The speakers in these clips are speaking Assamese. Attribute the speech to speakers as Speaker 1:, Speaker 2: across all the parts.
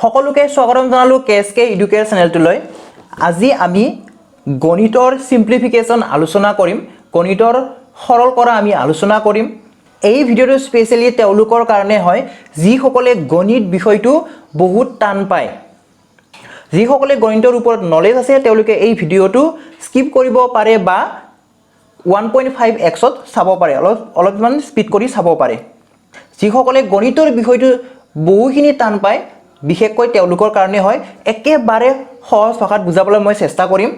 Speaker 1: সকলোকে স্বাগতম জনালো কেএছকে এডুকেয়াৰ চেনেলটোলৈ। আজি আমি গণিতৰ সিম্পলিফিকেশন আলোচনা কৰিম, গণিতৰ সৰল কৰা আমি আলোচনা কৰিম। এই ভিডিঅ'টো স্পেশালি তেওঁলোকৰ কাৰণে হয় যিসকলে গণিত বিষয়টো বহুত টান পায়। যিসকলে গণিতৰ ওপৰত নলেজ আছে তেওঁলোকে এই ভিডিঅ'টো স্কিপ কৰিব পাৰে বা 1.5x ত চাব পাৰে, অলপমান স্পীড কৰি চাব পাৰে। যিসকলে গণিতৰ বিষয়টো বহুখিনি টান পায় বিশেষকৈ তেওঁলোকৰ কাৰণে হয় একেবাৰে সহজ ভাষাত বুজাবলৈ মই চেষ্টা কৰিম।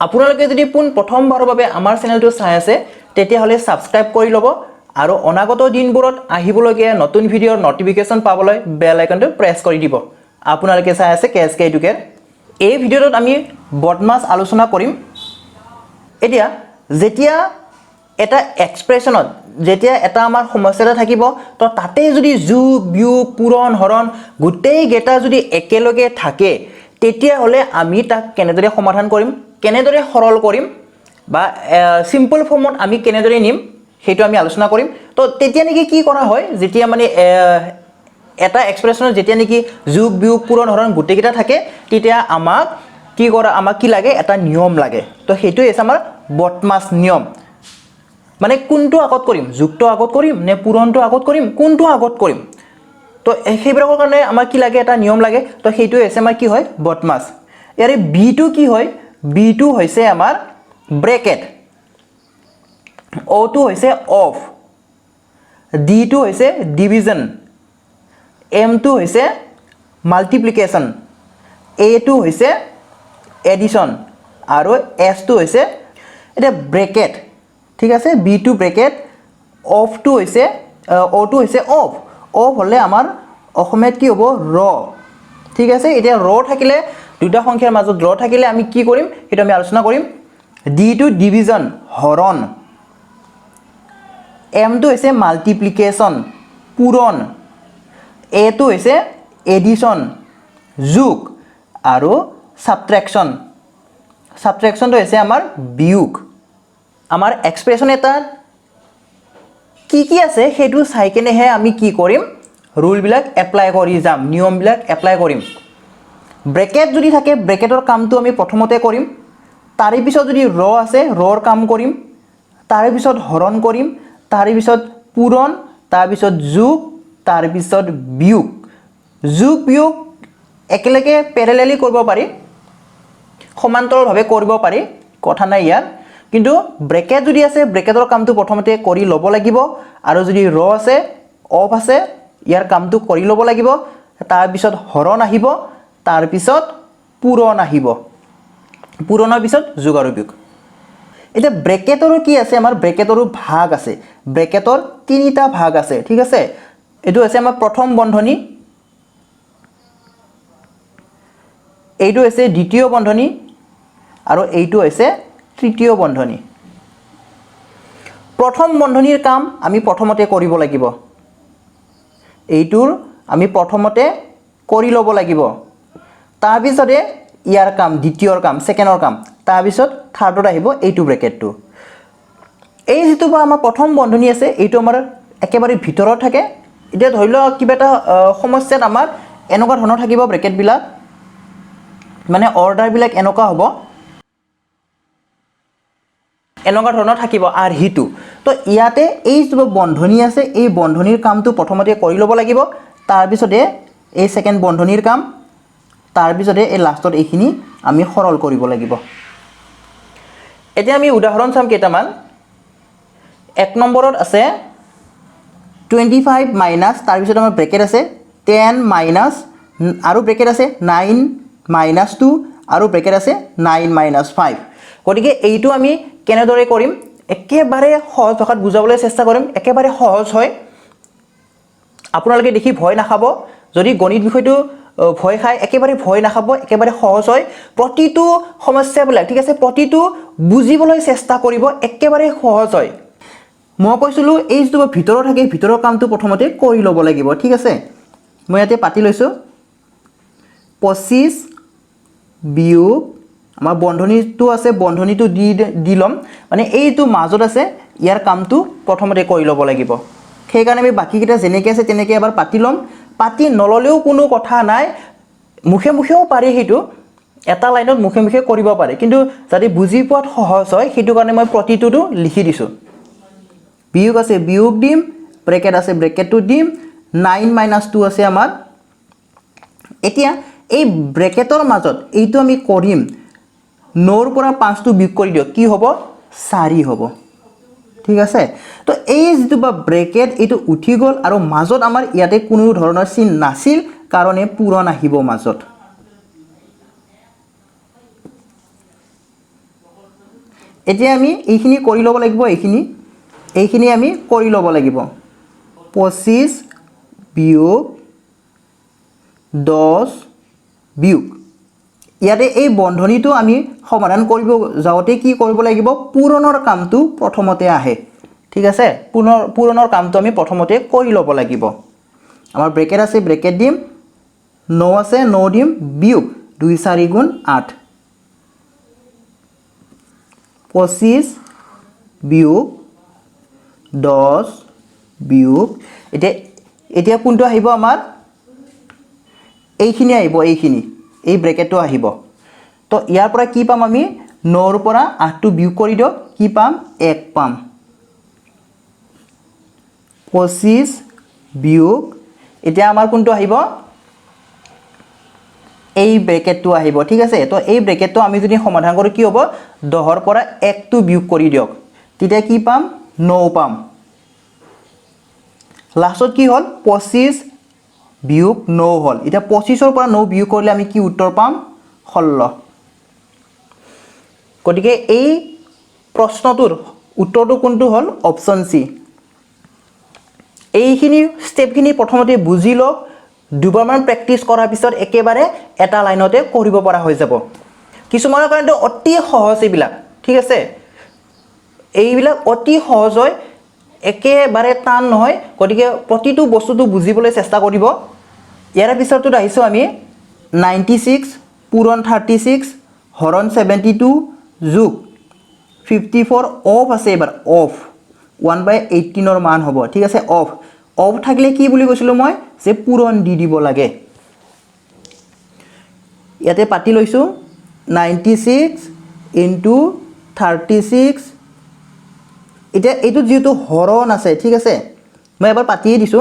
Speaker 1: আপোনালোকে যদি প্ৰথমবাৰৰ বাবে আমাৰ চেনেলটো চাই আছে তেতিয়াহ'লে সাবস্ক্ৰাইব কৰি ল'ব আৰু অনাগত দিনবোৰত আহিবলগীয়া নতুন ভিডিঅ'ৰ নটিফিকেশন পাবলৈ বেল আইকনটো প্ৰেছ কৰি দিব। আপোনালোকে চাই আছে কেএছকে এডুকেয়াৰ। এই ভিডিঅ'টোত আমি বদমাছ আলোচনা কৰিম। এতিয়া যেতিয়া এটা এক্সপ্ৰেছনত যেতিয়া এটা আমাৰ সমস্যা এটা থাকিব তো তাতে যদি যোগ বিয়োগ পূৰণ হৰণ গোটেইকেইটা যদি একেলগে থাকে তেতিয়াহ'লে আমি তাক কেনেদৰে সমাধান কৰিম, কেনেদৰে সৰল কৰিম বা সিম্পল ফৰ্মত আমি কেনেদৰে নিম সেইটো আমি আলোচনা কৰিম। তো তেতিয়া নেকি কি কৰা হয় যেতিয়া মানে এটা এক্সপ্ৰেছনত যেতিয়া নেকি যোগ বিয়োগ পূৰণ হৰণ গোটেইকেইটা থাকে তেতিয়া আমাক কি লাগে, এটা নিয়ম লাগে। তো সেইটোৱে হৈছে আমাৰ বদমাছ নিয়ম। মানে কোনটো আগত কৰিম, যোগটো আগত কৰিম নে পূৰণটো আগত কৰিম, কোনটো আগত কৰিম। তো সেইবিলাকৰ কাৰণে আমাৰ কি লাগে, এটা নিয়ম লাগে। তো সেইটোৱে হৈছে আমাৰ কি হয় বদমাছ। ইয়াৰে বিটো কি হয়, বিটো হৈছে আমাৰ ব্ৰেকেট, অটো হৈছে অফ, ডিটো হৈছে ডিভিজন, এমটো হৈছে মাল্টিপ্লিকেশ্যন, এটো হৈছে এডিশ্যন আৰু এছটো হৈছে এতিয়া ব্ৰেকেট। ঠিক আছে, বিটো ব্ৰেকেট, অফটো হৈছে অটো হৈছে অফ, অফ হ'লে আমাৰ অসমীয়াত কি হ'ব ৰ। ঠিক আছে, এতিয়া ৰ থাকিলে দুটা সংখ্যাৰ মাজত ৰ থাকিলে আমি কি কৰিম সেইটো আমি আলোচনা কৰিম। ডিটো ডিভিজন হৰণ, এমটো হৈছে মাল্টিপ্লিকেশ্যন পূৰণ, এটো হৈছে এডিশ্যন যোগ আৰু ছাবট্ৰেকশ্যন, ছাবট্ৰেকশ্যনটো হৈছে আমাৰ বিয়োগ। আমাৰ এক্সপ্ৰেছন এটাত কি আছে সেইটো চাই কেনেহে আমি কি কৰিম, ৰুলবিলাক এপ্লাই কৰি যাম, নিয়মবিলাক এপ্লাই কৰিম। ব্ৰেকেট যদি থাকে ব্ৰেকেটৰ কামটো আমি প্ৰথমতে কৰিম, তাৰে পিছত যদি ৰ আছে ৰৰ কাম কৰিম, তাৰে পিছত হৰণ কৰিম, তাৰে পিছত পূৰণ, তাৰপিছত যোগ, তাৰপিছত বিয়োগ। যোগ বিয়োগ একেলগে পেৰেলেলি কৰিব পাৰি, সমান্তৰভাৱে কৰিব পাৰি, কথা নাই ইয়াৰ। কিন্তু ব্ৰেকেট যদি আছে ব্ৰেকেটৰ কামটো প্ৰথমতে কৰি ল'ব লাগিব, আৰু যদি ৰ আছে অফ আছে ইয়াৰ কামটো কৰি ল'ব লাগিব, তাৰপিছত হৰণ আহিব, তাৰপিছত পূৰণ আহিব, পূৰণৰ পিছত যোগ আৰু বিয়োগ। এতিয়া ব্ৰেকেটৰো কি আছে, আমাৰ ব্ৰেকেটৰো ভাগ আছে, ব্ৰেকেটৰ তিনিটা ভাগ আছে। ঠিক আছে, এইটো হৈছে আমাৰ প্ৰথম বন্ধনী, এইটো হৈছে দ্বিতীয় বন্ধনী আৰু এইটো হৈছে তৃতীয় বন্ধনী। প্ৰথম বন্ধনীৰ কাম আমি প্ৰথমতে কৰিব লাগিব, এইটোৰ আমি প্ৰথমতে কৰি ল'ব লাগিব, তাৰপিছতে ইয়াৰ কাম দ্বিতীয়ৰ কাম ছেকেণ্ডৰ কাম, তাৰপিছত থাৰ্ডত আহিব এইটো ব্ৰেকেটটো। এই যিটো বা আমাৰ প্ৰথম বন্ধনী আছে এইটো আমাৰ একেবাৰে ভিতৰত থাকে। এতিয়া ধৰি লওক কিবা এটা সমস্যাত আমাৰ এনেকুৱা ধৰণৰ থাকিব ব্ৰেকেটবিলাক, মানে অৰ্ডাৰবিলাক এনেকুৱা হ'ব, এনেকুৱা ধৰণৰ থাকিব আৰ্হিটো। তো ইয়াতে এই যিটো বন্ধনী আছে এই বন্ধনীৰ কামটো প্ৰথমতে কৰি ল'ব লাগিব, তাৰপিছতে এই ছেকেণ্ড বন্ধনীৰ কাম, তাৰপিছতে এই লাষ্টত এইখিনি আমি সৰল কৰিব লাগিব। এতিয়া আমি উদাহৰণ চাম কেইটামান। 1 নম্বৰত আছে 25 মাইনাছ, তাৰপিছত আমাৰ ব্ৰেকেট আছে 10 মাইনাছ আৰু ব্ৰেকেট আছে 9 মাইনাছ 2 আৰু ব্ৰেকেট আছে 9 মাইনাছ 5। গতিকে এইটো আমি কেনেদৰে কৰিম, একেবাৰে সহজ ভাষাত বুজাবলৈ চেষ্টা কৰিম, একেবাৰে সহজ হয়। আপোনালোকে দেখি ভয় নাখাব, যদি গণিত বিষয়টো ভয় খায় একেবাৰে ভয় নাখাব, একেবাৰে সহজ হয়। প্ৰতিটো সমস্যাবিলাক ঠিক আছে, প্ৰতিটো বুজিবলৈ চেষ্টা কৰিব, একেবাৰে সহজ হয়। মই কৈছিলোঁ এই যিটো ভিতৰত থাকে ভিতৰৰ কামটো প্ৰথমতে কৰি ল'ব লাগিব। ঠিক আছে, মই ইয়াতে পাতি লৈছোঁ 25 বিয়োগ আমাৰ বন্ধনীটো আছে, বন্ধনীটো দি ল'ম, মানে এইটো মাজত আছে ইয়াৰ কামটো প্ৰথমতে কৰি ল'ব লাগিব। সেইকাৰণে আমি বাকীকেইটা যেনেকৈ আছে তেনেকৈ এবাৰ পাতি ল'ম, পাতি নল'লেও কোনো কথা নাই, মুখে মুখেও পাৰি সেইটো এটা লাইনত মুখে মুখে কৰিব পাৰে কিন্তু যদি বুজি পোৱাত সহজ হয় সেইটো কাৰণে মই প্ৰতিটোটো লিখি দিছো বিয়োগ আছে বিয়োগ দিম ব্ৰেকেট আছে ব্ৰেকেটটো দিম 9 - 2 আছে আমাৰ এতিয়া এই ব্ৰেকেটৰ মাজত এইটো আমি কৰিম 9 ৰ পৰা 5 টো বিয়োগ কৰি দিও কি হ'ব 4 হ'ব ঠিক আছে তো এই যেটো বা ব্ৰেকেট এইটো উঠি গল আৰু মাজত আমাৰ ইয়াতে কোনো ধৰণৰ চিন নাছিল কাৰণে পূৰণ আহিব মাজত এতিয়া আমি এইখিনি কৰি ল'ব লাগিব এইখিনি আমি কৰি ল'ব লাগিব 25 বিয়োগ 10 বিয়োগ ইয়াতে এই বন্ধনীটো আমি সমাধান কৰিব যাওতে কি কৰিব লাগিব পূৰণৰ কামটো প্ৰথমতে আহে ঠিক আছে পূৰণৰ কামটো আমি প্ৰথমতে কৰি ল'ব লাগিব আমাৰ ব্ৰেকেট আছে ব্ৰেকেট দিম 9 আছে 9 দিম বিয়োগ 2 4 গুণ 8 25 বিয়োগ 10 বিয়োগ এতিয়া কোনটো আহিব আমাৰ এইখিনি আহিব এই ব্ৰেকেটটো আহিব তো ইয়াৰ পৰা কি পাম আমি 9 ৰ পৰা 8 টো বিয়োগ কৰি দিও কি পাম 1 পাম 25 বিয়োগ এতিয়া আমাৰ কোনটো আহিব এই ব্ৰেকেটটো আহিব ঠিক আছে তো এই ব্ৰেকেটটো আমি যদি সমাধান কৰো কি হ'ব 10 ৰ পৰা 1 টো বিয়োগ কৰি দিওক তেতিয়া কি পাম 9 পাম লাষ্টত কি হল 25 বিয়োগ 9 হল এটা 25 ৰ পৰা 9 বিয়োগ কৰিলে আমি কি উত্তৰ পাম 16 গতিকে এই প্ৰশ্নটোৰ উত্তৰটো কোনটো হল অপচন সি এইখিনি স্টেপখিনি প্ৰথমতে বুজি লওক দুবাৰমান প্ৰেক্টিস কৰাৰ পিছত একেবাৰে এটা লাইনতে কৰিব পৰা হৈ যাব কিছুমানৰ কাৰণে অতি সহজ এইবিলাক ঠিক আছে এইবিলাক অতি সহজ হয় একেবাৰে টান নহয় গতিকে প্ৰতিটো বস্তুটো বুজিবলৈ চেষ্টা কৰিব ইয়াৰ পিছতো আহিছো আমি 96 পূৰণ 36 হৰণ 72 যোগ 54 অফ আছে এবাৰ অফ 1/18 ৰ মান হ'ব ঠিক আছে অফ থাকিলে কি বুলি কৈছিলো মই যে পূৰণ দি দিব লাগে ইয়াতে পাতি লৈছো 96 * 36 এটা এইটো যেটো হৰণ আছে ঠিক আছে মই এবাৰ পাতিয়ে দিছো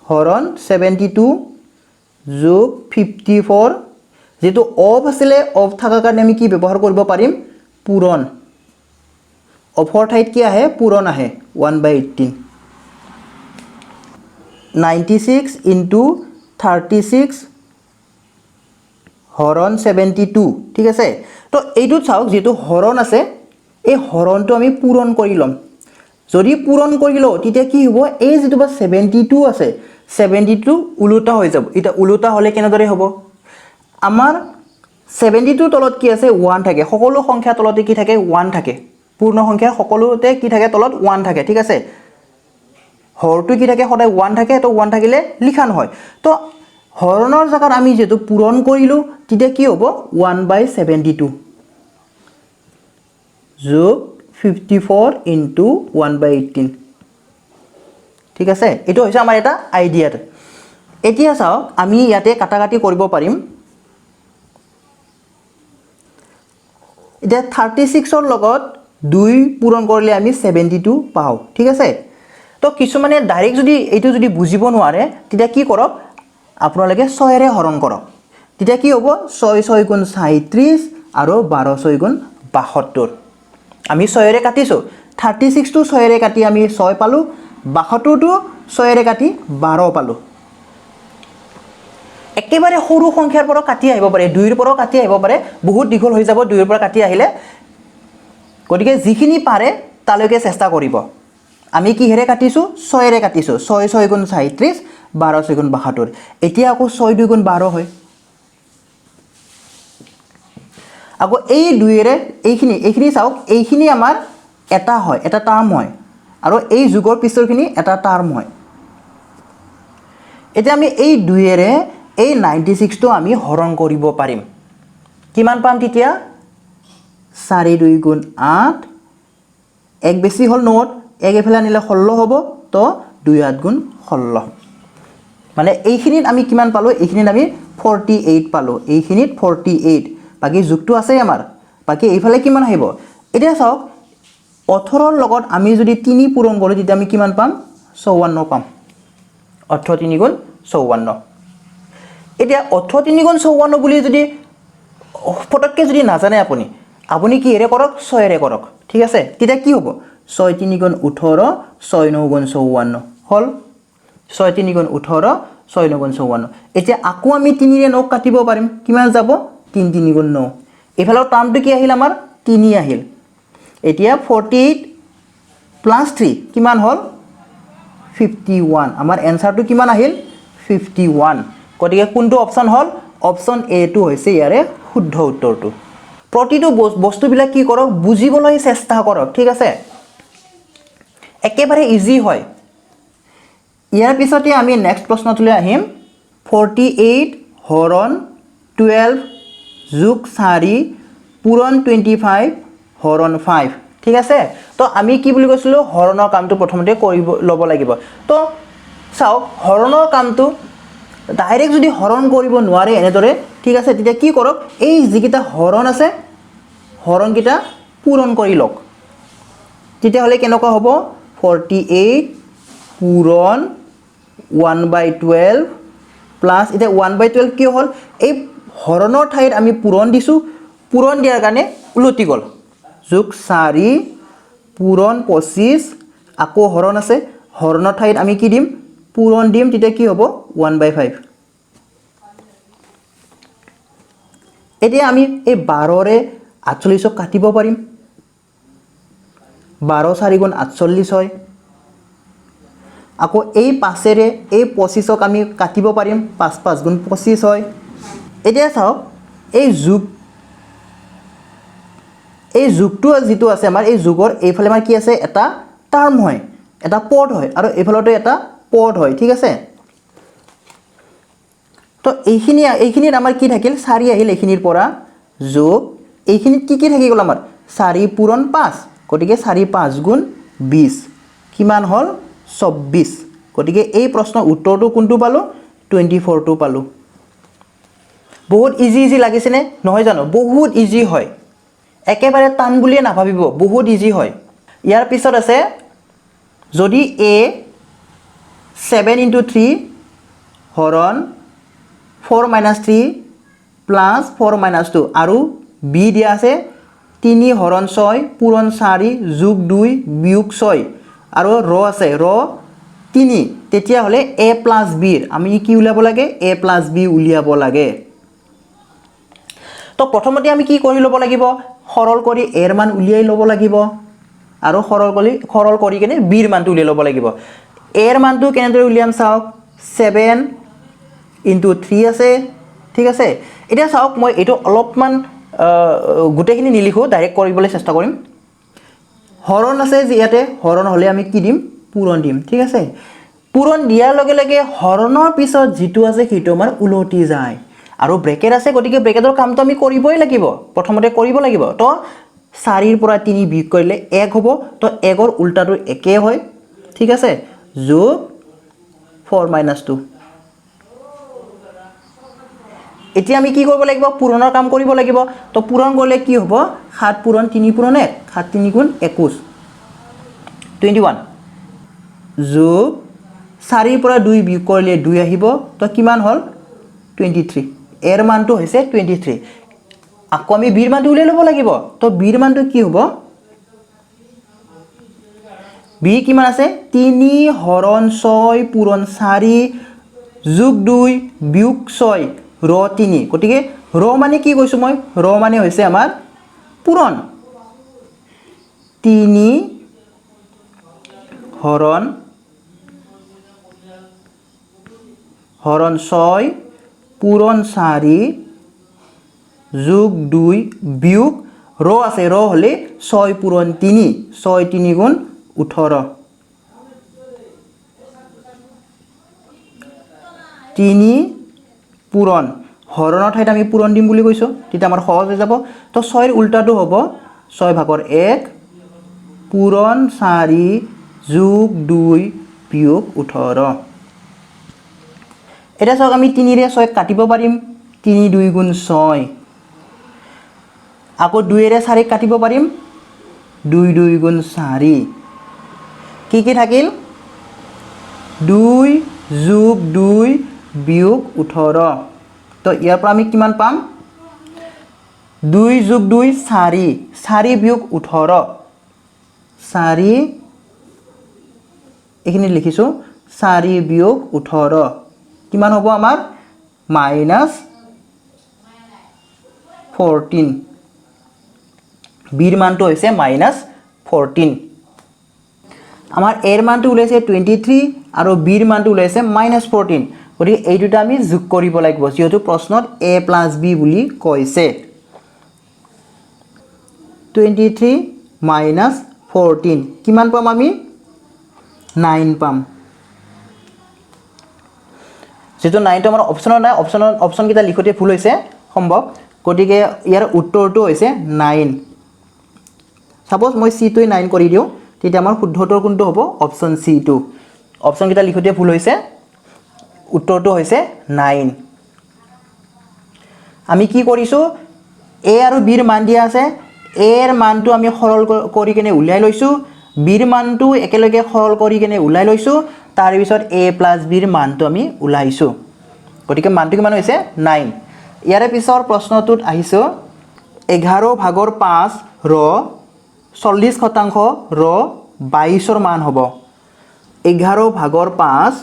Speaker 1: হৰণ 72 যোগ 54 যেটো অফ আছিল অফ থাকা কাৰণে আমি কি ব্যৱহাৰ কৰিব পাৰিম পূৰণ অফৰ ঠাইত কি আহে পূৰণ আহে 1/18 96 * 36 হৰণ 72 ঠিক আছে তো এইটো চাওক যেটো হৰণ আছে এই হৰণটো আমি পূৰণ কৰি লম যদি পূৰণ কৰি লও তেতিয়া কি হ'ব এই যেটো বা 72 আছে 72 উলুটা হৈ যাব এটা উলুটা হলে কেনেদৰে হ'ব আমাৰ 72 তলত কি আছে 1 থাকে সকলো সংখ্যা তলতে কি থাকে 1 থাকে পূৰ্ণ সংখ্যা সকলোতে কি থাকে তলত 1 থাকে ঠিক আছে হৰটো কি থাকে সদায় 1 থাকে তো 1 থাকিলে লিখা নহয় তো হৰণৰ জাগাত আমি যেটো পূৰণ কৰিলো তেতিয়া কি হ'ব 1/72 যোগ 54 * 1/18 ঠিক আছে এটো হৈছে আমাৰ এটা আইডিয়া এতিয়া চাও আমি ইয়াতে কাটাকাটি কৰিব পাৰিম এতিয়া 36 ৰ লগত 2 পূৰণ কৰিলে আমি 72 পাও ঠিক আছে তো কিছুমানে ডাইৰেক্ট যদি এইটো যদি বুজিব নোৱাৰে তেতিয়া কি কৰক আপোনালোকে 6 ৰে হৰণ কৰক তেতিয়া কি হ'ব 6 6 গুণ 37 আৰু 12 6 গুণ 72 আমি 6 ৰে কাটিছো 36 টো 6 ৰে কাটি আমি 6 পালো 72 টো 6 ৰে কাটি 12 পালো একেবাৰে সৰু সংখ্যাৰ পৰা কাটি আহিব পাৰে 2 ৰ পৰা কাটি আহিব পাৰে বহুত দীঘল হৈ যাব 2 ৰ পৰা কাটি আহিলে গতিকে যিখিনি পাৰে তালৈকে চেষ্টা কৰিব আমি কি হেৰে কাটিছো 6 ৰে কাটিছো 6 6 গুণ 37 12 6 গুণ 72 এতিয়া আকৌ 6 2 গুণ 12 হয় আকৌ এই 2 ৰে এইখিনি চাওক এইখিনি আমাৰ এটা হয় এটা টাৰ্ম হয় আৰু এই যুগৰ পিছৰখিনি এটা টাৰ্ম হয় এতিয়া আমি এই 2 ৰে এই 96 টো আমি হৰণ কৰিব পাৰিম কিমান পাম তেতিয়া 4 2 গুণ 8 এক বেছি হল নোট এক এফালে আনিলে 16 হ'ব তো 2 8 গুণ 16 মানে এইখিনিত আমি কিমান পালো এইখিনিত আমি 48 পালো এইখিনিত 48 বাকি যোগটো আছে আমাৰ বাকি এইফালে কিমান আহিব এতিয়া চাওক 18 ৰ লগত আমি যদি 3 পূৰণ কৰো তেতিয়া আমি কিমান পাম 54 পাম 18 3 গুণ 54 এতিয়া 18 3 গুণ 54 বুলি যদি ফটককে যদি নাজানে আপুনি আপুনি কি এৰে কৰক 6 এৰে কৰক ঠিক আছে তেতিয়া কি হ'ব 6 3 গুণ 18 6 9 গুণ 54 হল 6 3 গুণ 18 6 9 গুণ 54 এতিয়া আকো আমি 3 ৰে 9 কাটিব পাৰিম কিমান যাব 3 3 গুণ 9 এফালৰ টাৰ্মটো কি আহিল আমাৰ 3 আহিল এতিয়া 48 প্লাস 3 কিমান হল 51 আমাৰ এনসাৰটো কিমান আহিল 51 গতিকে কোনটো অপচন হল অপচন এ টো হৈছে ইয়াৰে শুদ্ধ উত্তৰটো প্ৰতিটো বস্তুবিলাক কি কৰক বুজিবলৈ চেষ্টা কৰক ঠিক আছে একেবাৰে ইজি হয় ইয়াৰ পিছতে আমি নেক্সট প্ৰশ্নটোলৈ আহিম 48 হৰণ 12 যোগ 4 পূৰণ 25 হৰণ 5 ঠিক আছে তো আমি কি বুলি কৈছিলো হৰণৰ কামটো প্ৰথমতে কৰিব লব লাগিব তো চাওক হৰণৰ কামটো ডাইৰেক্ট যদি হৰণ কৰিব নোৱাৰে এনেদৰে ঠিক আছে তেতিয়া কি কৰক এই যিকিটা হৰণ আছে হৰণ কিটা পূৰণ কৰি লওক তেতিয়া হলে কেনেকুৱা হ'ব 48 পূৰণ 1/12 প্লাস এটা 1/12 কি হল এই হৰণৰ ঠাইত আমি পূৰণ দিছো পূৰণ দিয়াৰ কাৰণে উলটি গল যোগ 4 পূৰণ 25 আকৌ হৰণ আছে হৰণৰ ঠাইত আমি কি দিম পূৰণ দিম তেতিয়া কি হ'ব 1/5 এতিয়া আমি এই 12 ৰে 48 কাটিব পাৰিম 12 4 গুণ 48 হয় আকৌ এই 5 ৰে এই 25 আমি কাটিব পাৰিম 5 5 গুণ 25 হয় এতিয়া চাওক এই যোগটো যেটো আছে আমাৰ এই যোগৰ এইফালে আমাৰ কি আছে এটা টাৰ্ম হয় এটা পদ হয় আৰু এইফালতে এটা পদ হয় ঠিক আছে তো এইখিনিত আমাৰ কি থাকিল 4 আহিল এইখিনিৰ পৰা যোগ এইখিনিত কি থাকি গল আমাৰ 4 পূৰণ 5 গতিকে 4 5 গুণ 20 কিমান হল 24 গতিকে এই প্ৰশ্নৰ উত্তৰটো কোনটো পালো 24 টো পালো বহুত ইজি লাগিছে নে নহয় জানো বহুত ইজি হয় একেবাৰে টান বুলিয়ে নাভাবিব বহুত ইজি হয় ইয়াৰ পিছত আছে যদি a 7 * 3 হৰণ 4 - 3 প্লাস 4 - 2 আৰু b দিয়া আছে 3 হৰণ 6 পূৰণ 4 যোগ 2 বিয়োগ 6 আৰু ৰ আছে ৰ 3 তেতিয়া হলে a + b আমি কি উলিয়াব লাগে a + b উলিয়াব লাগে তো প্ৰথমতে আমি কি কৰি লব লাগিব সৰল কৰি a ৰ মান উলিয়াই লব লাগিব আৰু সৰল কৰি কেনে b ৰ মানটো উলিয়াই লব লাগিব a ৰ মানটো কেনেদৰে উলিয়াম চাওক 7 * 3 আছে ঠিক আছে এতিয়া চাওক মই এটো অলপমান গুটেখিনি নিলিখো ডাইৰেক্ট কৰিবলৈ চেষ্টা কৰিম হৰণ আছে যে ইয়াতে হৰণ হলে আমি কি দিম পূৰণ দিম ঠিক আছে পূৰণ দিয়াৰ লগে লগে হৰণৰ পিছত যেটো আছে সেইটো আমাৰ উলটি যায় আৰু ব্ৰেকেট আছে গতিকে ব্ৰেকেটৰ কামটো আমি কৰিবই লাগিব প্ৰথমতে কৰিব লাগিব তো 4 ৰ পৰা 3 বিয়োগ কৰিলে 1 হ'ব তো 1 ৰ উল্টাটো একে হয় ঠিক আছে যোগ 4 - 2 এতিয়া আমি কি কৰিব লাগিব পূৰণৰ কাম কৰিব লাগিব তো পূৰণ কৰিলে কি হ'ব 7 পূৰণ 3 পূৰণ 1 7 3 গুণ 21 21 যোগ 4 ৰ পৰা 2 বিয়োগ কৰিলে 2 আহিব তো কিমান হল 23 এৰ মানটো হৈছে 23 আকৌ আমি b ৰ মানটো উলিয়াই লব লাগিব তো b ৰ মানটো কি হ'ব b কিমান আছে 3 হৰণ 6 পূৰণ 4 যোগ 2 বিয়োগ 6 ৰ 3 গতিকে ৰ মানে কি কৈছো মই ৰ মানে হৈছে আমাৰ পূৰণ 3 হৰণ 6 পূৰণ 4 যোগ 2 বিয়োগ ৰ আছে ৰ হলে 6 পূৰণ 3 6 3 গুণ 18 3 পূৰণ হৰণৰ ঠাইত আমি পূৰণ দিম বুলি কৈছো তেতিয়া আমাৰ সহজ হৈ যাব তো 6 ৰ উল্টাটো হ'ব 6 ভাগৰ 1 পূৰণ 4 যোগ 2 বিয়োগ 18 এটা চাওক আমি 3 ৰে 6 কাটিব পাৰিম 3 2 গুণ 6 আকৌ 2 ৰে 4 কাটিব পাৰিম 2 2 গুণ 4 কি থাকিল 2 যোগ 2 বিয়োগ 18 তো ইয়াৰ পৰা আমি কিমান পাম 2 যোগ 2 4 4 বিয়োগ 18 4 এখানে লিখিছো 4 বিয়োগ 18 কিমান হ'ব আমাৰ -14 বিৰ মানটো হৈছে -14 আমাৰ এৰ মানটো ওলাইছে 23 আৰু বিৰ মানটো ওলাইছে -14 গতিকে এই দুটা আমি যোগ কৰিব লাগিব যেহেতু প্ৰশ্নত a + b বুলি কৈছে 23 - 14 কিমান পাম আমি 9 পাম যেটো 9 টো আমাৰ অপচনত নাই অপচন কিটা লিখতে ভুল হৈছে সম্ভৱ গতিকে ইয়াৰ উত্তৰটো হৈছে 9 সাপোজ মই c টো 9 কৰি দিও তেতিয়া আমাৰ শুদ্ধতৰ কোনটো হ'ব অপচন c টো অপচন কিটা লিখতে ভুল হৈছে উত্তৰটো হৈছে 9 আমি কি কৰিছো a আৰু b ৰ মান দিয়া আছে a ৰ মানটো আমি সৰল কৰি কেনে উলাই লৈছো b ৰ মানটো একেলগে সৰল কৰি কেনে উলাই লৈছো তাৰ পিছত a + b ৰ মানটো আমি উলাইছো গতিকে মানটো কিমান হৈছে 9 ইয়াৰে পিছৰ প্ৰশ্নটোত আহিছো 11/5 ৰ 40% ৰ 22 ৰ মান হ'ব 11/5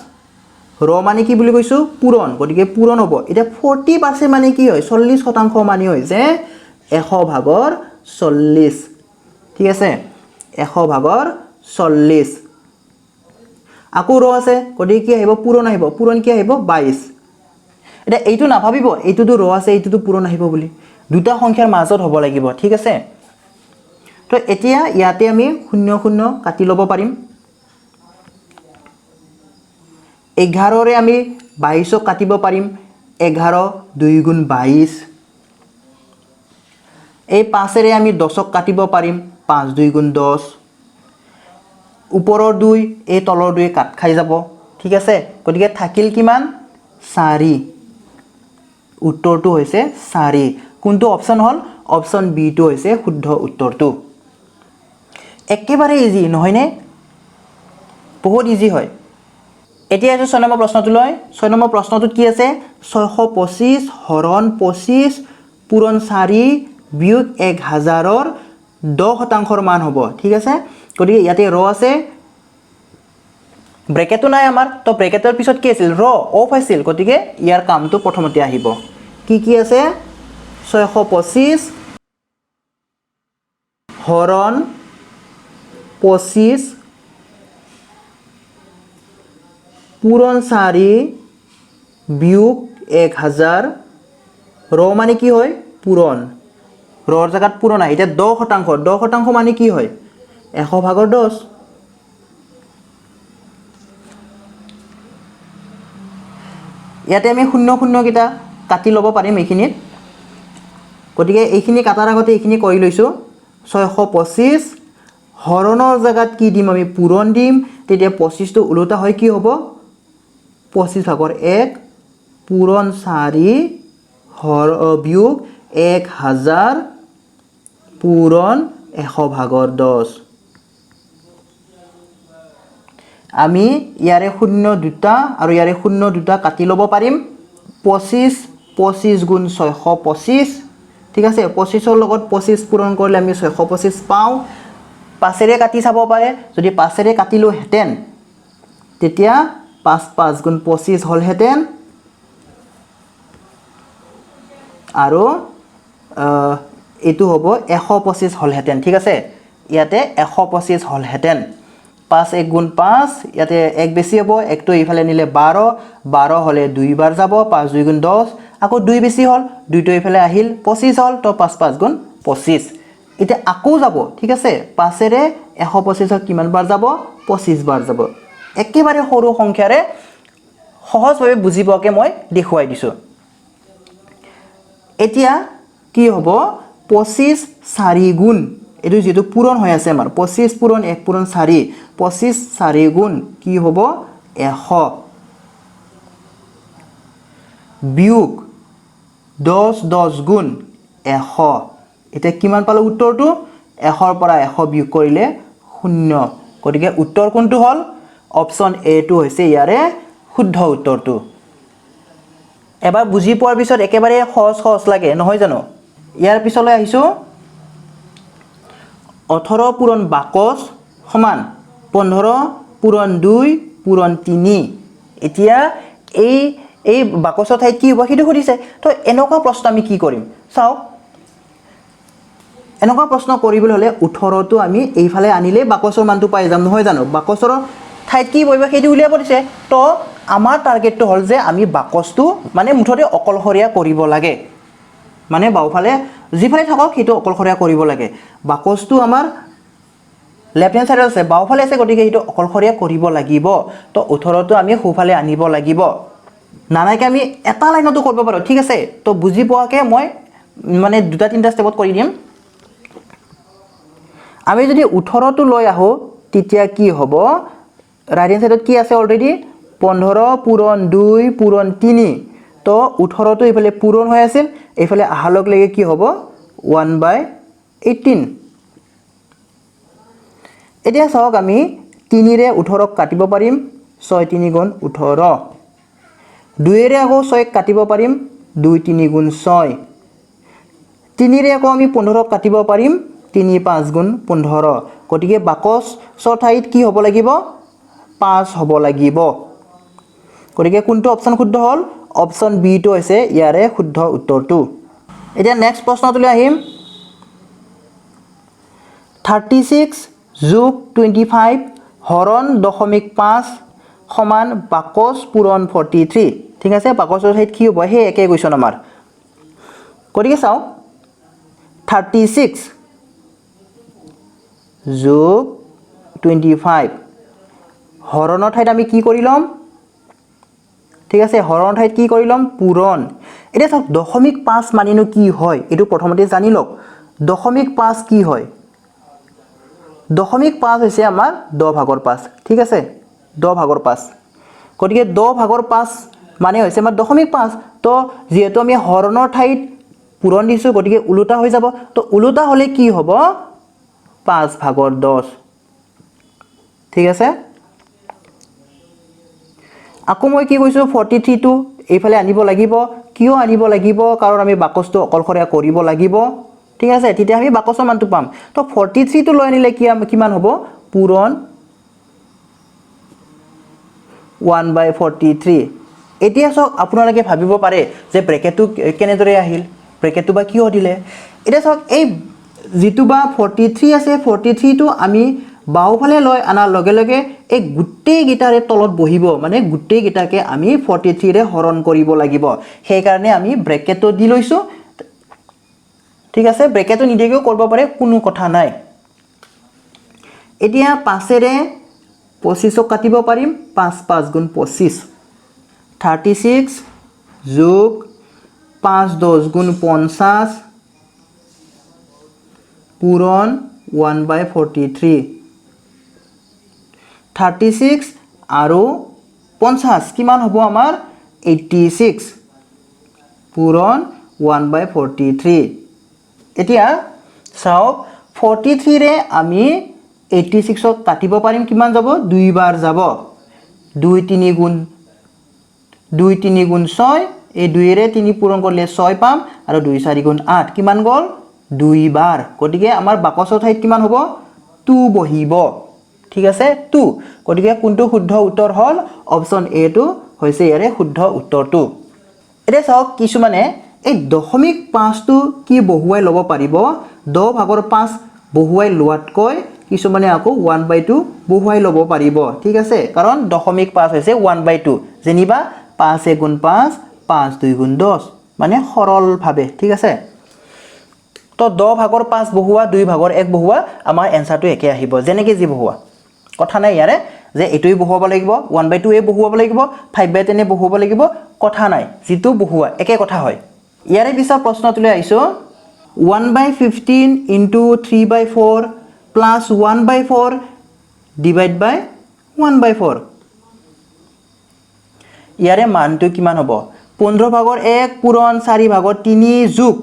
Speaker 1: ৰ মানে কি বুলি কৈছো পূৰণ গতিকে পূৰণ হ'ব এটা 40% মানে কি হয় 40% মানে হৈছে 100/40 ঠিক আছে 100/40 আকৌ ৰ আছে গতিকে কি আহিব পূৰণ কি আহিব 22 এটা এইটো না ভাবিব এইটোটো ৰ আছে এইটোটো পূৰণ আহিব বুলি দুটা সংখ্যাৰ মাজত হ'ব লাগিব ঠিক আছে তো এতিয়া ইয়াতে আমি 0 0 কাটি লব পাৰিম 11 ৰে আমি 22 কাটিব পাৰিম 11 2 গুণ 22 এই 5 ৰে আমি 10 কাটিব পাৰিম 5 2 গুণ 10 ওপৰৰ 2 এই তলৰ 2 কাট খাই যাব ঠিক আছে গতিকে থাকিল কিমান 4 উত্তৰটো হৈছে 4 কোনটো অপচন হল অপচন বি টো হৈছে শুদ্ধ উত্তৰটো একেবাৰে ইজি নহয় নে বহুত ইজি হয় এতিয়া আছে 6 নম্বৰ প্ৰশ্নটো লয় 6 নম্বৰ প্ৰশ্নটোত কি আছে 625 হৰণ 25 পূৰণ 4 বিয়োগ 1000 ৰ 10% ৰ মান হ'ব ঠিক আছে গতিকে ইয়াতে ৰ আছে ব্ৰেকেটো নাই আমাৰ তো ব্ৰেকেটৰ পিছত কি আছিল ৰ অফ আছিল গতিকে ইয়াৰ কামটো প্ৰথমতে আহিব কি আছে 625 হৰণ 25 পূৰণ 4 বিয়োগ 1000 ৰ মানে কি হয় পূৰণ ৰৰ জায়গাত পূৰণ আহে এটা 10% মানে কি হয় 100/10 ইয়াতে আমি 0 0 কিটা কাটি লব পাৰিম এইখিনিত গতিকে এইখিনি কাটাৰ আগতে এইখিনি কৰি লৈছো 625 হৰণৰ জায়গাত কি দিম আমি পূৰণ দিম তেতিয়া 25 টো উলোটা হয় কি হ'ব 25/1 পূৰণ 4 হৰ বিয়োগ 1000 পূৰণ 100/10 আমি ইয়াৰে 0 দুটা আৰু ইয়াৰে 0 দুটা কাটি লব পাৰিম 25 গুণ 625 ঠিক আছে 25 ৰ লগত 25 পূৰণ কৰিলে আমি 625 পাও 5 ৰে কাটি চাব পাৰে যদি 5 ৰে কাটিলো হেতেন তেতিয়া 5 গুণ 25 হল হেতেন আৰু এটো হ'ব 125 হল হেতেন ঠিক আছে ইয়াতে 125 হল হেতেন 5 1 গুণ 5 ইয়াতে 1 বেছি হ'ব 1 টো ইফালে নিলে 12 হলে 2 বাৰ যাব 5 2 গুণ 10 আকৌ 2 বেছি হল 2 টো ইফালে আহিল 25 হল তো 5 গুণ 25 এটা আকৌ যাব ঠিক আছে 5 ৰে 125 কিমান বাৰ যাব 25 বাৰ যাব একেবাৰে সৰু সংখ্যাৰে সহজভাৱে বুজিবকে মই দেখুৱাই দিছো এতিয়া কি হ'ব 25 4 গুণ এটো যেটো পূৰণ হৈ আছে আমাৰ 25 পূৰণ 1 পূৰণ 4 25 4 গুণ কি হ'ব 100 বিয়োগ 10 গুণ 100 এতিয়া কিমান পালো উত্তৰটো 100 পৰা 100 বিয়োগ কৰিলে 0 গতিকে উত্তৰ কোনটো হল অপচন এ টো হৈছে ইয়াৰে শুদ্ধ উত্তৰটো এবাৰ বুজি পোৱাৰ পিছত একেবাৰে সহজ লাগে নহয় জানো ইয়াৰ পিছলৈ আহিছো 18 পূৰণ বাকচ সমান 15 পূৰণ 2 পূৰণ 3 এতিয়া এই বাকচৰ ঠাইত কি হ'ব সেইটো সুধিছে তো এনেকুৱা প্ৰশ্ন আমি কি কৰিম চাও এনেকুৱা প্ৰশ্ন কৰিবলৈ হলে 18 টো আমি এইফালে আনিলে বাকচৰ মানটো পাই যাম নহয় জানো বাকচৰ ঠাইত কি বহিব সেইটো উলিয়াব দিছে তো আমাৰ টাৰ্গেটটো হল যে আমি বাকচটো মানে মুঠতে অকলশৰীয়া কৰিব লাগে মানে বাওফালে যিফালে থাকক সেইটো অকলশৰীয়া কৰিব লাগে বাকচটো আমাৰ লেফট হ্যান্ড সাইডত আছে বাওফালে আছে গতিকে সেইটো অকলশৰীয়া কৰিব লাগিব তো 18 টো আমি সোফালে আনিব লাগিব নানাইকে আমি এটা লাইনতো কৰিব পাৰো ঠিক আছে তো বুজি পোৱাকে মই মানে দুটা তিনটা স্টেপত কৰি দিম আমি যদি 18 টো লৈ আহো তেতিয়া কি হ'ব রাইট হ্যান্ড সাইডত কি আছে অলরেডি 15 পূরণ 2 পূরণ 3 তো 18 টো এফালে পূরণ হৈ আছিল এফালে আহালক লাগে কি হ'ব 1/18 এতিয়া চাওক আমি 3 ৰে 18 ক কাটিব পাৰিম 6 3 গুণ 18 2 ৰে আকৌ 6 ক কাটিব পাৰিম 2 3 গুণ 6 3 ৰে আকৌ আমি 15 ক কাটিব পাৰিম 3 5 গুণ 15 গতিকে বাকচ ঠাইত কি হ'ব লাগিব 5 হ'ব লাগিব গতিকে কোনটো অপচন শুদ্ধ হল অপচন বি টো হৈছে ইয়াৰে শুদ্ধ উত্তৰটো এতিয়া নেক্সট প্ৰশ্নটোলৈ আহিম 36 যোগ 25 হৰণ 0.5 সমান বাকচ পূৰণ 43 ঠিক আছে বাকচৰ ঠাইত কি হ'ব হে একে কোৱেশ্চন আমাৰ গতিকে চাও 36 যোগ 25 হৰণৰ ঠাইত আমি কি কৰি লম ঠিক আছে হৰণৰ ঠাইত কি কৰি লম পূৰণ এটা চাওক 0.5 মানেনো কি হয় এটো প্ৰথমতে জানি লওক 0.5 কি হয় 0.5 হৈছে আমাৰ 10/5 ঠিক আছে 10/5 গতিকে 10/5 মানে হৈছে আমাৰ 0.5 তো যেহেতু আমি হৰণৰ ঠাইত পূৰণ দিছো গতিকে উলুটা হৈ যাব তো উলুটা হলে কি হ'ব 5/10 ঠিক আছে আকৌ মই কি কৈছো 43 টো এইফালে আনিব লাগিব কিয় আনিব লাগিব কাৰণ আমি বাকচটো অকলশৰীয়া কৰিব লাগিব ঠিক আছে তেতিয়া আমি বাকচৰ মানটো পাম তো 43 টো লৈ আনিলে কিমান হ'ব পূৰণ 1/43 এতিয়া চাওক আপোনালোকে ভাবিব পাৰে যে ব্ৰেকেটটো কেনেদৰে আহিল ব্ৰেকেটটো বা কিয় দিলে এটা চাওক এই যেটো বা 43 আছে 43 টো আমি বাওফালে লৈ আনাৰ লগে লগে এই গুটেই গিটাৰে তলত বহিব মানে গুটেই গিটাকে আমি 43 ৰে হৰণ কৰিব লাগিব সেই কাৰণে আমি ব্ৰেকেটটো দি লৈছো ঠিক আছে ব্ৰেকেটটো নিদিয়েও কৰিব পাৰে কোনো কথা নাই এতিয়া 5 ৰে 25 ক কাটিব পাৰিম 5 5 গুণ 25 36 যোগ 5 10 গুণ 50 পূৰণ 1/43 36 আৰু 50 কিমান হ'ব আমাৰ 86 পূৰণ 1/43 এতিয়া চাওক 43 ৰে আমি 86 ক কাটিব পাৰিম কিমান যাব দুই বাৰ যাব 2 3 গুণ 6 এই 2 ৰে 3 পূৰণ কৰিলে 6 পাম আৰু 2 4 গুণ 8 কিমান গল দুই বাৰ গতিকে আমাৰ বাকচৰ ঠাইত কিমান হ'ব 2 বহিব ঠিক আছে 2 গতিকে কোনটো শুদ্ধ উত্তৰ হল অপচন এ টো হৈছে ইয়াৰে শুদ্ধ উত্তৰটো এটা চাওক কিছুমানে এই 0.5 টো কি বহুৱাই লব পাৰিব 10/5 বহুৱাই লোৱাতকৈ কিছুমানে আকৌ 1/2 বহুৱাই লব পাৰিব ঠিক আছে কাৰণ 0.5 হৈছে 1/2 যেনিবা 5 গুণ 5 5 2 গুণ 10 মানে সৰল ভাবে ঠিক আছে তো 10/5 বহুৱা 2/1 বহুৱা আমাৰ এনসাৰটো একে আহিব যেনেকৈ যি বহুৱা কথা নাই ইয়াৰে যে এটোই বহুৱাব লাগিব 1/2 এ বহুৱাব লাগিব 5/10 এ বহুৱাব লাগিব কথা নাই যেটো বহুৱা একে কথা হয় ইয়াৰে পিছৰ প্ৰশ্নটোলৈ আহিছো 1/15 into 3/4 plus 1/4 divide by 1/4 ইয়াৰে মানটো কিমান হ'ব 15/1 পূৰণ 4/3 যোগ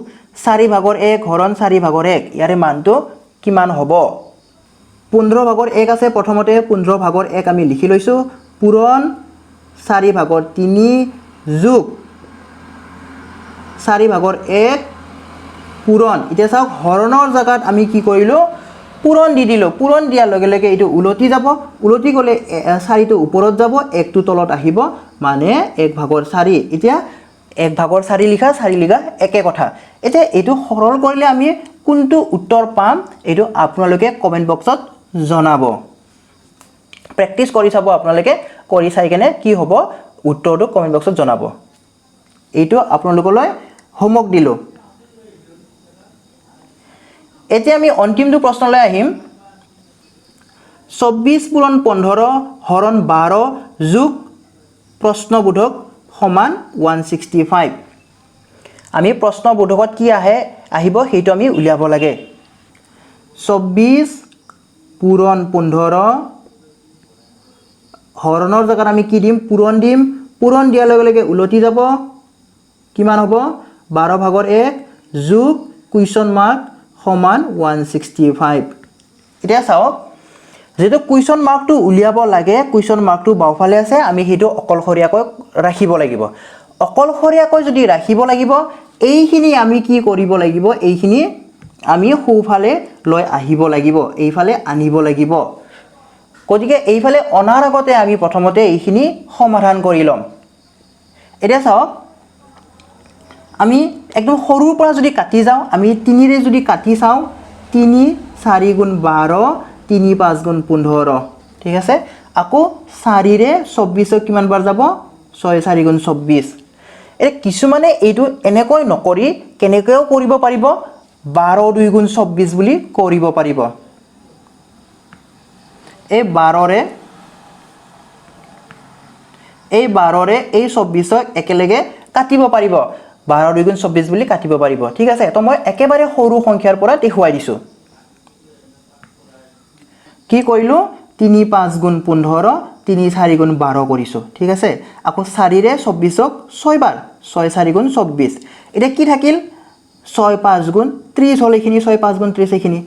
Speaker 1: 4/1 হৰণ 4/1 ইয়াৰে মানটো কিমান হ'ব 15/1 আছে প্ৰথমতে 15/1 আমি লিখি লৈছো পূৰণ 4/3 যোগ 4/1 পূৰণ এতিয়া চাওক হৰণৰ জায়গাত আমি কি কৰিলো পূৰণ দি দিলো পূৰণ দিয়াৰ লগে লগে এটো উলটি যাব উলটি গলে 4 টো ওপৰত যাব 1 টো তলত আহিব মানে 1/4 এতিয়া 1/4 লিখা 4 লিখা একে কথা এতিয়া এটো সৰল কৰিলে আমি কোনটো উত্তৰ পাম এটো আপোনালোকে কমেন্ট বক্সত জনাব প্ৰেক্টিস কৰি চাব আপোনালোকে কৰি চাই কেনে কি হ'ব উত্তৰটো কমেন্ট বক্সত জনাব এইটো আপোনালোকলৈ হোমৱৰ্ক দিলো এতিয়া আমি অন্তিমটো প্ৰশ্নলৈ আহিম 24 পূৰণ 15 হৰণ 12 যোগ প্ৰশ্নবোধক সমান 165 আমি প্ৰশ্নবোধকত কি আহিব হেইটো আমি উলিয়াব লাগে 24 পূৰণ 15 হৰণৰ জায়গাত আমি কি দিম পূৰণ দিয়াৰ লগে লগে উলটি যাব কিমান হ'ব 12/1 যোগ কুৱেশ্যন মাৰ্ক সমান 165 এতিয়া চাওক যেটো কুৱেশ্যন মাৰ্কটো উলিয়াব লাগে কুৱেশ্যন মাৰ্কটো বাওফালে আছে আমি হেতু অকলখৰিয়াকৈ ৰাখিব লাগিব অকলখৰিয়াকৈ যদি ৰাখিব লাগিব এইখিনি আমি কি কৰিব লাগিব এইখিনি আমি সোফালে লৈ আহিব লাগিব এইফালে আনিব লাগিব গতিকে এইফালে অনাৰ আগতে আমি প্ৰথমতে এইখিনি সমাধান কৰি লম এতিয়া চাওক আমি একদম সৰুৰ পৰা যদি কাটি যাও আমি 3 ৰে যদি কাটি চাও 3 4 গুণ 12 3 5 গুণ 15 ঠিক আছে আকৌ 4 ৰে 24 কিমান বাৰ যাব 6 4 গুণ 24 এ কিছুমানে এইটো এনেকৈ নকৰি কেনেকৈ কৰিব পাৰিব 12 2 গুণ 24 বুলি কৰিব পাৰিব এই 12 ৰে এই 24 একেলগে কাটিব পাৰিব 12 2 গুণ 24 বুলি কাটিব পাৰিব ঠিক আছে তো মই একেবাৰে সৰু সংখ্যাৰ পৰা দেখুৱাই দিছো কি কৰিলো 3 5 গুণ 15 3 4 গুণ 12 কৰিছো ঠিক আছে আকৌ 4 ৰে 24ক 6 বাৰ 6 4 গুণ 24 এটা কি থাকিল 6 5 গুণ 30 হল এখিনি 6 5 গুণ 30 এখিনি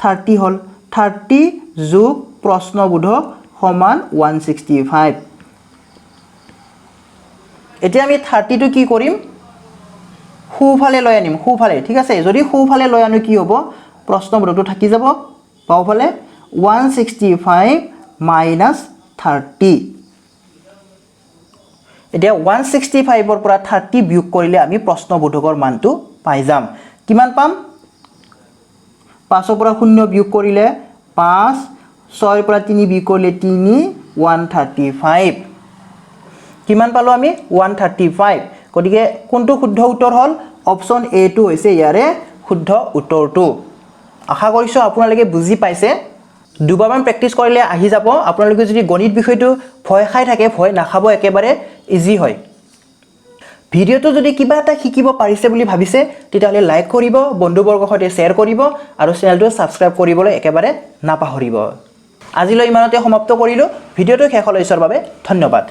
Speaker 1: 30 হল 30 যোগ প্ৰশ্নবোধক সমান 165 এতিয়া আমি 30 টো কি কৰিম সোফালে লৈ আনিম সোফালে ঠিক আছে যদি সোফালে লৈ আনো কি হ'ব প্ৰশ্নবোধকটো থাকি যাব বাওফালে 165 minus 30 এতিয়া 165 ৰ পৰা 30 বিয়োগ কৰিলে আমি প্ৰশ্নবোধকৰ মানটো পাই যাম কিমান পাম 5 ৰ পৰা 0 বিয়োগ কৰিলে 5 6 ৰ পৰা 3 বিয়োগ কৰিলে 3 135 কিমান পালো আমি 135 গতিকে কোনটো শুদ্ধ উত্তৰ হল অপচন এ টো হৈছে ইয়াৰে শুদ্ধ উত্তৰটো আশা কৰিছো আপোনালোকে বুজি পাইছে দুবাৰমান প্ৰেক্টিস কৰিলে আহি যাব আপোনালোকে যদি গণিত বিষয়টো ভয় খাই থাকে ভয় নাখাব একেবাৰে ইজি হয় ভিডিওটো যদি কিবা এটা শিকিব পাৰিছে বুলি ভাবিছে তেতিয়াহলে লাইক কৰিব বন্ধুবৰ্গৰ সৈতে শেয়াৰ কৰিব আৰু চেনেলটো সাবস্ক্ৰাইব কৰিবলৈ একেবাৰে নাপাহৰিব আজিলৈ ইমানতে সমাপ্ত কৰিলো ভিডিওটো শেষলৈ চোৱাৰ বাবে ধন্যবাদ